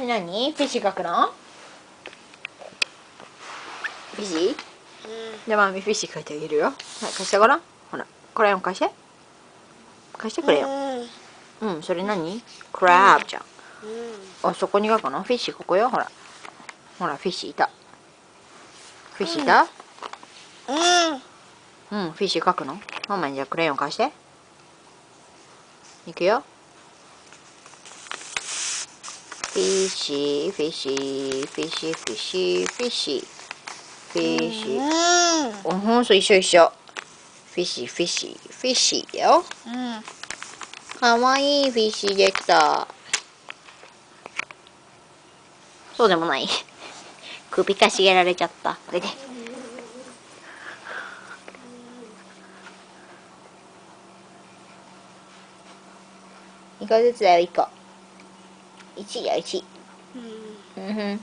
何フィッシュ描くの？フィッシュ？じゃあマミフィッシュ描いてあげるよ。はい、貸してごらん。ほら、クラヨン貸して。貸してくれよ。うん、それ何？クラブじゃん。あ、そこに描くの？フィッシュここよ、ほら。ほら、フィッシュいた。フィッシュいた？うん、フィッシュ描くの？ママにじゃあクレヨン貸して。いくよ。フィッシー、フィッシー、フィッシー、フィッシー、フィッシー、フィッシー。ほんと一緒一緒。フィッシー、フィッシー、フィッシーだよ。かわいいフィッシーできた。そうでもない。首かしげられちゃった。これで。2個ずつだよ、1個。1だよ、1。うんふん。う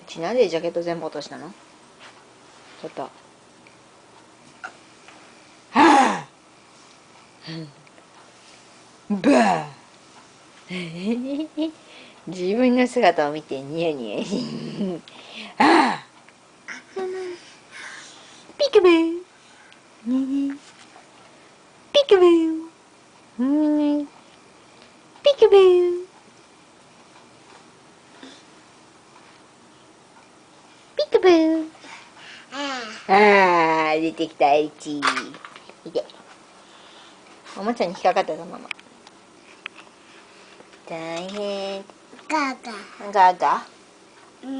ちなんでジャケット全部落としたの？ちょっと。はあバー自分の姿を見てニヤニヤああピクブーピクブーピクブーピクブーああ出てきたエリチいておもちゃに引っかかったぞママ大変ガーガーガーガー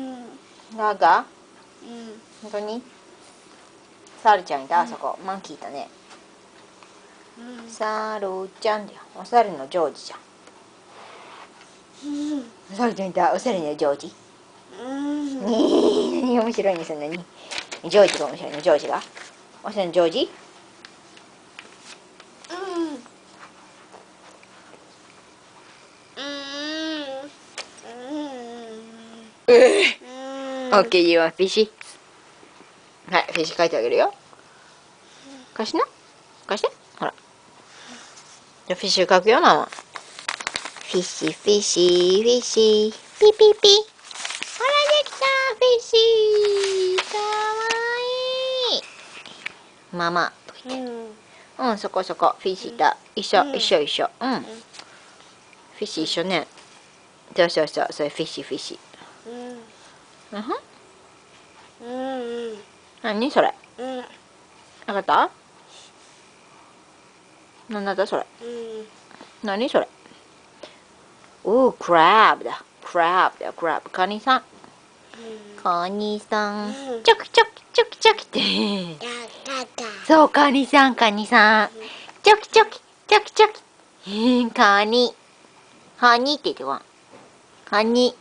ガーガー本当にサルちゃんいたあそこマンキーいたねサルちゃんだよお猿のジョージじゃんサルちゃんいたお猿のジョージ何面白いねそんなにジョージが面白いのジョージがお猿のジョージオッケー、you want fishy? はい、フィッシュ書いてあげるよ。貸しな貸して。ほら。じゃあフィッシュ書くよ、ママ。フィッシー、フィッシー、フィッシー。ピピピ。ほら、できたフィッシー。かわいい。ママ。と言って。うん、そこそこ。フィッシーいた。一緒、一緒、一緒。うん。フィッシー一緒ね。そうそうそう。それフィッシー、フィッシー。うんふん。何それ。わかった？なんだったそれ。何それ。おー、クラブだ。クラブだよ、クラブ。カニさん。カニさん。チョキチョキ、チョキチョキって。そう、カニさん、カニさん。チョキチョキ、チョキチョキ。カニ。カニって言ってごらん。カニ。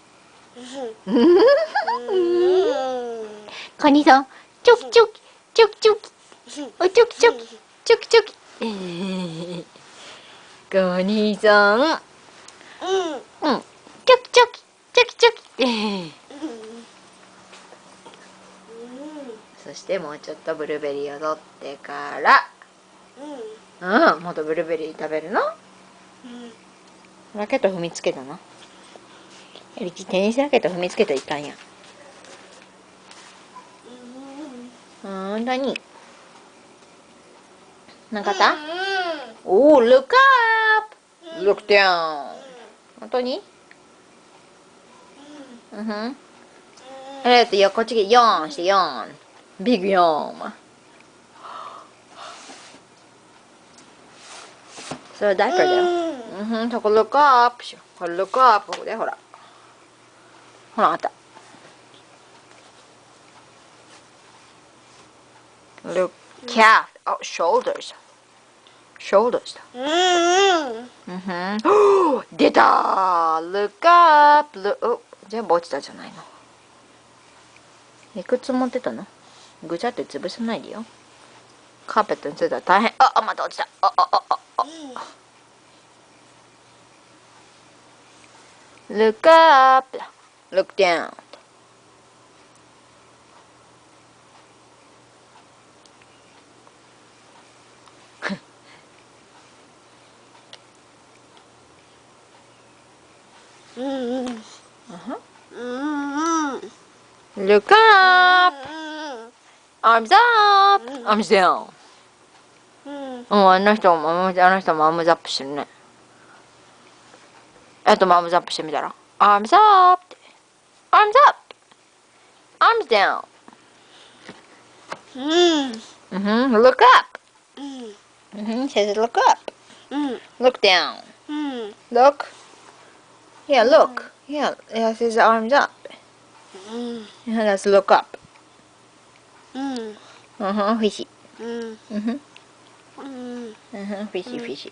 カニさん。チョキチョキ、チョキチョキ。お、チョキチョキ、チョキチョキ。カニさん。うん。チョキチョキ、チョキチョキ。そしてもうちょっとブルーベリーを取ってからうん、もっとブルーベリー食べるの？ラケット踏みつけたの？エリチテニスラケット踏みつけといかんやほんとになんかあった？おー、look up! look down! ほんとに？うんふんこっちヨーンしてヨーンビッグヨーンそれダイパーだようんふんそこ look up しよこれ look up ここでほらほらあった look calf oh shoulders shoulders だうんふん出たー look up look 全部落ちたじゃないのいくつ持ってたのぐちゃって潰さないでよカーペットについたら大変また落ちたlook up look down Look up! Arms up! Arms down! あの人もアームズアップしてるね。あともアームズアップしてみたら。Arms up! Arms up! Arms down! Look up! Says look up! Look down! Look! Yeah, look! Yeah, says arms up! Yeah, let's look up! Fishy! Fishy, fishy!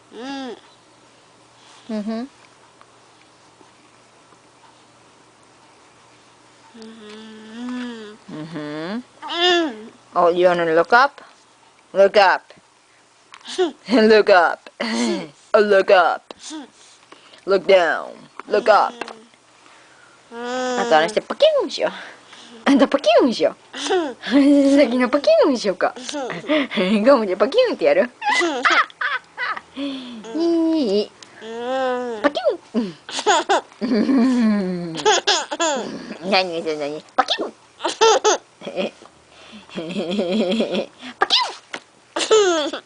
Oh, you wanna look up? Look up! Look up! Oh, look up! Look down! Look up! あとあれしてパキュンしよう。あとパキュンしよう。先のパキュンしようか。ゴムでパキュンってやる？いい。パキュン。何それ何？パキュン。パキュン。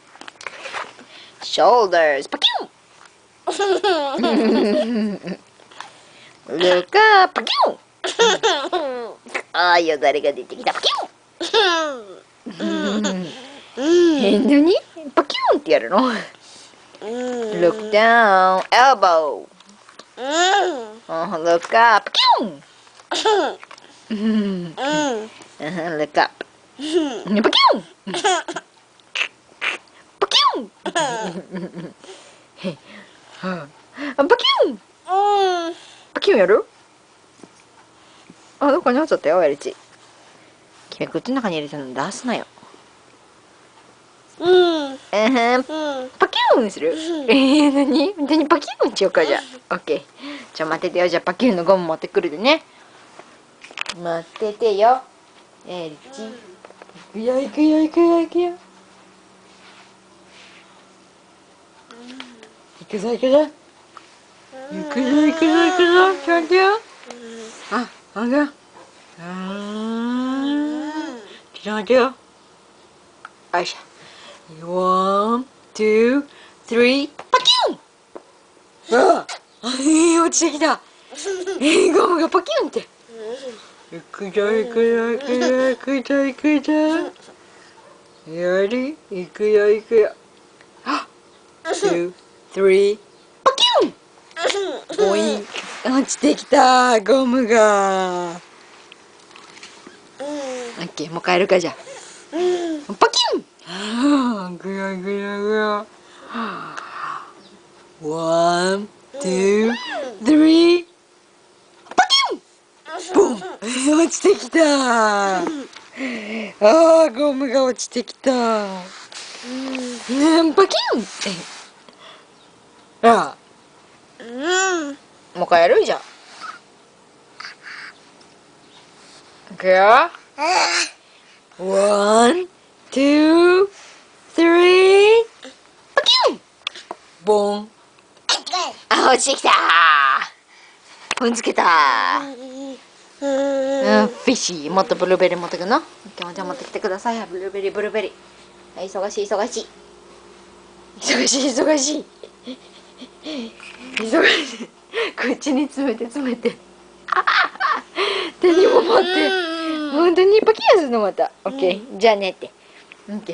Shoulders パキュン。Look up パキュン。ああよだれが出てきたパキュン。何？パキュンってやるの？Look down, elbow. Look up, pew. Look up, pew. Pew. Pew. Pew やる？あ、どっかに落ちちゃったよ、エリチ。君口の中に入れたの出すなよ。パキューンする？何パキューンしようか、じゃあ。オッケー。じゃあ待っててよ。じゃあパキューンのゴム持ってくるでね。待っててよ。エリチ。行くよ、行くよ、行くよ、行くよ。行くぞ、行くぞ。行くぞ、行くぞ、行くぞ。ちょっとよ。あ、あんが。ちょっとよ。よいしょ。One, two, three, パキュン！ああ、落ちてきた。ゴムがパキュンって。行くぞ、行くぞ、行くぞ、行くぞ、行くぞ。やり、行くよ、行くよ。あ、two, three, パキュン！ボイン、落ちてきた、ゴムが。オッケー、もう帰るかじゃあ。パキュン！ぐやぐやぐや。One, two, three. パキュン！ボン！落ちてきた。ああ、ゴムが落ちてきた。パキュン！ああ。もう一回やるじゃん。いくよ。One, two, three. パキュン！ボン。あ、落ちてきた。踏んづけた。フィッシー、もっとブルーベリー持ってくの？今日じゃあ持ってきてください。ブルーベリー、ブルーベリー。忙しい、忙しい。忙しい、忙しい。忙しい。口に詰めて詰めて。手にも持って。本当にパキュンするのまた。オッケー。じゃあねって。オッケ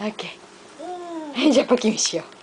ー。オッケー。じゃあパキュンしよう。